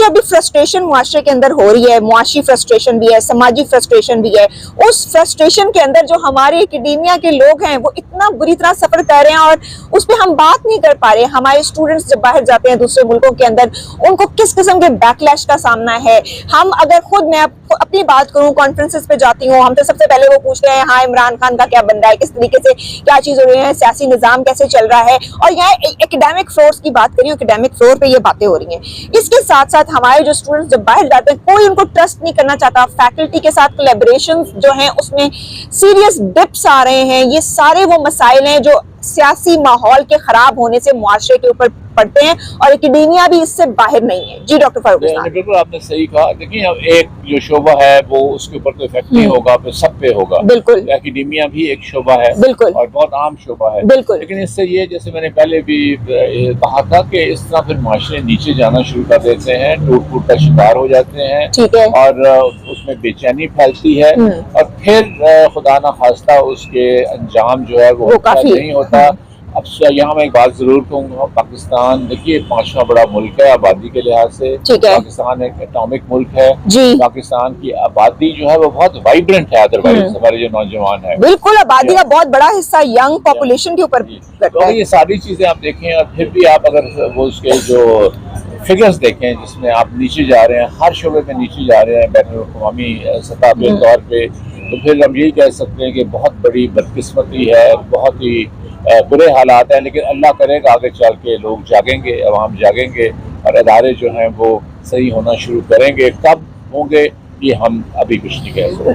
जो अभी फ्रस्ट्रेशन मुआशरे के अंदर हो रही है, मुआशी फ्रस्ट्रेशन भी है, समाजी फ्रस्ट्रेशन भी है, उस फ्रस्ट्रेशन के अंदर जो हमारे एकेडेमिया के लोग हैं वो इतना बुरी तरह सफर कर रहे हैं और उस पर हम बात नहीं कर पा रहे। हमारे स्टूडेंट्स जब बाहर जाते हैं दूसरे मुल्कों के अंदर, उनको किस किस्म के बैकलैश का सामना है। हम अगर खुद मैं अपनी बात करूं, कॉन्फ्रेंसेस पे जाती हूँ, हम तो सबसे पहले वो पूछते हैं हाँ इमरान खान का क्या बन रहा है, किस तरीके से क्या चीज हो रही है, सियासी निजाम कैसे चल रहा है। और यहाँ एकेडमिक फ्लोर्स की बात करिए, एकेडमिक फ्लोर पे ये बातें हो रही हैं। इसके साथ साथ हमारे जो स्टूडेंट्स जब बाहर जाते हैं कोई उनको ट्रस्ट नहीं करना चाहता, फैकल्टी के साथ कोलैबोरेशन जो है उसमें सीरियस डिप्स आ रहे हैं। ये सारे वो मसाइल हैं जो सियासी माहौल के खराब होने से मुआशरे के ऊपर पड़ते हैं और एकेडेमिया भी इससे बाहर नहीं है। जी डॉक्टर फारूक, बिल्कुल आपने सही कहा। देखिए अब एक जो शोबा है वो उसके ऊपर तो इफेक्ट नहीं होगा, फिर सब पे होगा। बिल्कुल, एकेडेमिया भी एक शोबा है, बिल्कुल, और बहुत आम शोबा है, बिल्कुल। लेकिन इससे ये, जैसे मैंने पहले भी कहा था कि इस तरह फिर माशरे नीचे जाना शुरू कर देते हैं, टूट फूट का शिकार हो जाते हैं, ठीक है, और उसमें बेचैनी फैलती है, और फिर खुदा ना खास्ता उसके अंजाम जो है वो काफी नहीं होता। अब यहाँ मैं एक बात जरूर कहूँगा, पाकिस्तान देखिए 5वां बड़ा मुल्क है आबादी के लिहाज से। पाकिस्तान एक एटॉमिक मुल्क है। पाकिस्तान की आबादी जो है वो बहुत वाइब्रेंट है। अदरवाइज हमारे जो नौजवान है, बिल्कुल आबादी का बहुत बड़ा हिस्सा यंग पॉपुलेशन के ऊपर तो ये सारी चीजें आप देखें, और फिर भी आप अगर वो उसके जो फिगर्स देखें जिसमें आप नीचे जा रहे हैं, हर शोबे में नीचे जा रहे हैं बैनुल-अक़वामी सतह पे तौर पे, तो फिर हम यही कह सकते हैं कि बहुत बड़ी बदकिस्मती है, बहुत ही बुरे हालात हैं। लेकिन अल्लाह करेगा आगे चल के लोग जागेंगे, अवाम जागेंगे, और अदारे जो हैं वो सही होना शुरू करेंगे। कब होंगे ये हम अभी कुछ नहीं कह सकते।